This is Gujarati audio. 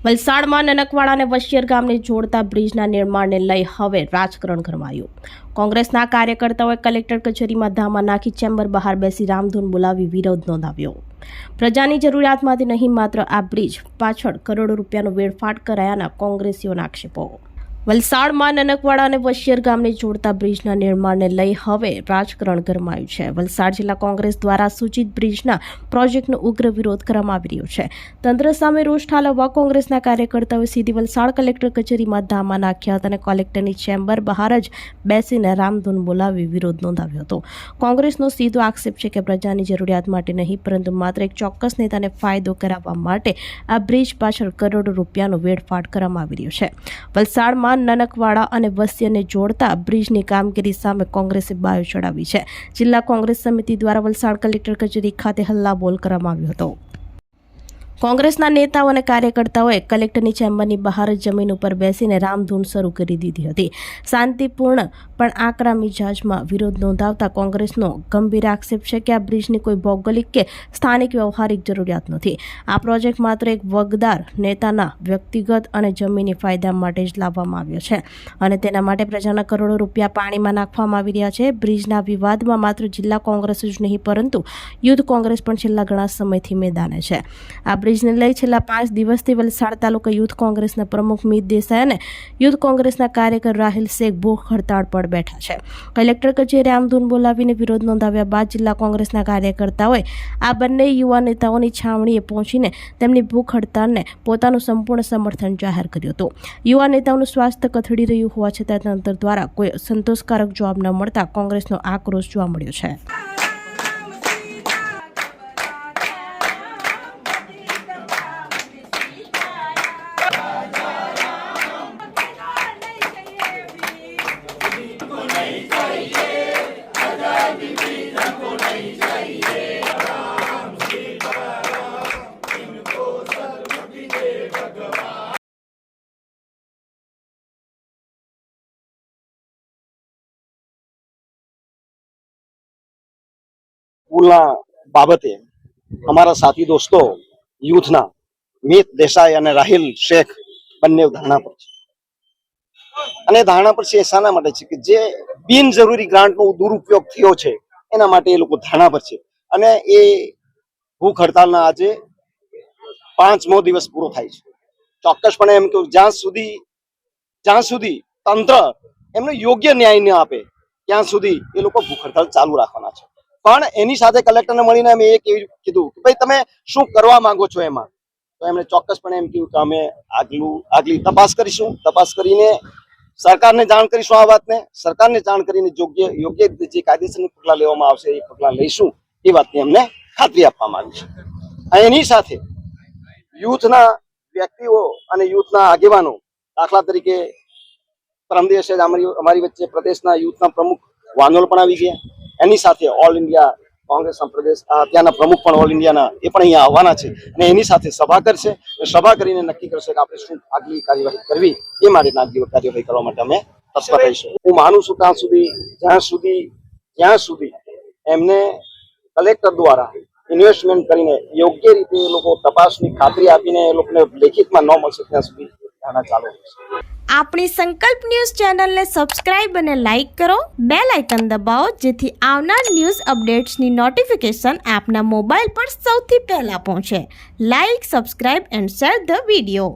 વલસાડમાં નનકવાડા અને વશિયર ગામને જોડતા બ્રિજના નિર્માણને લઈ હવે રાજકારણ ગરમાયું। કોંગ્રેસના કાર્યકર્તાઓએ કલેક્ટર કચેરીમાં ધામા નાખી ચેમ્બર બહાર બેસી રામધૂન બોલાવી વિરોધ નોંધાવ્યો। પ્રજાની જરૂરિયાતમાંથી નહીં, માત્ર આ બ્રિજ પાછળ કરોડો રૂપિયાનો વેડફાટ કરાયાના કોંગ્રેસીઓના આક્ષેપો। વલસાડમાં નનકવાડા અને વશિયર ગામને જોડતા બ્રિજના નિર્માણને લઈ હવે રાજકારણ ગરમાયું છે। વલસાડ જિલ્લા કોંગ્રેસ દ્વારા સૂચિત બ્રિજના પ્રોજેક્ટનો ઉગ્ર વિરોધ કરવામાં આવી રહ્યો છે। તંત્ર સામે રોષ ઠાલવવા કોંગ્રેસના કાર્યકર્તાઓએ સીધી વલસાડ કલેક્ટર કચેરીમાં ધામા નાખ્યા હતા અને કલેક્ટરની ચેમ્બર બહાર જ બેસીને રામધૂન બોલાવી વિરોધ નોંધાવ્યો હતો। કોંગ્રેસનો સીધો આક્ષેપ છે કે પ્રજાની જરૂરિયાત માટે નહીં, પરંતુ માત્ર એક ચોક્કસ નેતાને ફાયદો કરાવવા માટે આ બ્રિજ પાછળ કરોડો રૂપિયાનો વેડફાટ કરવામાં આવી રહ્યો છે। વલસાડમાં નનકવાડા અને વશિયરને જોડતા બ્રિજની કામગીરી સામે કોંગ્રેસે બાયો ચડાવી છે। જિલ્લા કોંગ્રેસ સમિતિ દ્વારા વલસાડ કલેક્ટર કચેરી ખાતે હલ્લાબોલ કરવામાં આવ્યો હતો। કોંગ્રેસના નેતાઓ અને કાર્યકર્તાઓએ કલેક્ટરની ચેમ્બરની બહાર જમીન ઉપર બેસીને રામધૂન શરૂ કરી દીધી હતી। શાંતિપૂર્ણ પણ આકરા મિજાજમાં વિરોધ નોંધાવતા કોંગ્રેસનો ગંભીર આક્ષેપ છે કે આ બ્રિજની કોઈ ભૌગોલિક કે સ્થાનિક વ્યવહારિક જરૂરિયાત નથી। આ પ્રોજેક્ટ માત્ર એક વગદાર નેતાના વ્યક્તિગત અને જમીની ફાયદા માટે જ લાવવામાં આવ્યો છે અને તેના માટે પ્રજાના કરોડો રૂપિયા પાણીમાં નાખવામાં આવી રહ્યા છે। બ્રિજના વિવાદમાં માત્ર જિલ્લા કોંગ્રેસ જ નહીં, પરંતુ યુથ કોંગ્રેસ પણ છેલ્લા ઘણા સમયથી મેદાને છે। આ બ્રિજને લઈ છેલ્લા 5 દિવસથી વલસાડ તાલુકા યુથ કોંગ્રેસના પ્રમુખ મીત દેસાઈ અને યુથ કોંગ્રેસના કાર્યકર રાહિલ શેખ ભૂખ હડતાળ પર બેઠા છે। કલેક્ટર કચેરીએ રામધૂન બોલાવીને વિરોધ નોંધાવ્યા બાદ જિલ્લા કોંગ્રેસના કાર્યકર્તાઓએ આ બંને યુવા નેતાઓની છાવણીએ પહોંચીને તેમની ભૂખ હડતાળને પોતાનું સંપૂર્ણ સમર્થન જાહેર કર્યું હતું। યુવા નેતાઓનું સ્વાસ્થ્ય કથળી રહ્યું હોવા છતાં તંત્ર દ્વારા કોઈ સંતોષકારક જવાબ ન મળતા કોંગ્રેસનો આક્રોશ જોવા મળ્યો છે। પુલના બાબતે અમારા સાથી દોસ્તો યુથના મીત દેસાઈ અને રાહિલ શેખ બંને ધારણા પર છે અને ધારણા પર છે શાના માટે છે કે જે બિનજરૂરી ગ્રાન્ટનો દુરુપયોગ થયો છે એના માટે એ લોકો ધારણા પર છે અને એ ભૂખ હડતાલના આજે 5મો દિવસ પૂરો થાય છે। ચોક્કસપણે એમ કહું જ્યાં સુધી તંત્ર એમને યોગ્ય ન્યાય ન આપે ત્યાં સુધી એ લોકો ભૂખ હડતાલ ચાલુ રાખવાના છે। પણ એની સાથે કલેક્ટરને મળીને અમે એ કીધું કે ભાઈ તમે શું કરવા માંગો છો એમાં, તો એમણે ચોક્કસપણે એમ કહ્યું કે અમે આગલી તપાસ કરીશું, તપાસ કરીને સરકારને જાણ કરીશું આ વાતને, સરકારને જાણ કરીને યોગ્ય જે કાયદેસર પગલાં લેવામાં આવશે એ પગલાં લઈશું એ વાતની અમને ખાતરી આપવામાં આવી છે। અને એની સાથે યુથના વ્યક્તિઓ અને યુથના આગેવાનો, દાખલા તરીકે પરમ દિવસે અમારી વચ્ચે પ્રદેશના યુથના પ્રમુખ વાનોલ પણ આવી ગયા, એની સાથે ઓલ ઇન્ડિયા કોંગ્રેસના પ્રદેશ ત્યાંના પ્રમુખ પણ ઓલ ઇન્ડિયાના એ પણ અહીંયા આવવાના છે અને એની સાથે સભા કરશે। સભા કરીને નક્કી કરશે કે આપણે શું આગલી કાર્યવાહી કરવી એ માટેના આગલી કાર્યવાહી કરવા માટે અમે તત્પર રહીશું। હું માનું છું જ્યાં સુધી એમને કલેક્ટર દ્વારા ઇન્વેસ્ટમેન્ટ કરીને યોગ્ય રીતે એ લોકો તપાસની ખાતરી આપીને એ લોકોને લેખિતમાં ન મળશે ત્યાં સુધી આના ચાલુ રહેશે। આપણી સંકલ્પ ન્યૂઝ ચેનલને સબસ્ક્રાઇબ અને લાઇક કરો, બેલ આઇકન દબાવો, જેથી આવનાર ન્યૂઝ અપડેટ્સની નોટિફિકેશન આપના મોબાઈલ પર સૌથી પહેલા પહોંચે। Like, subscribe and share the video.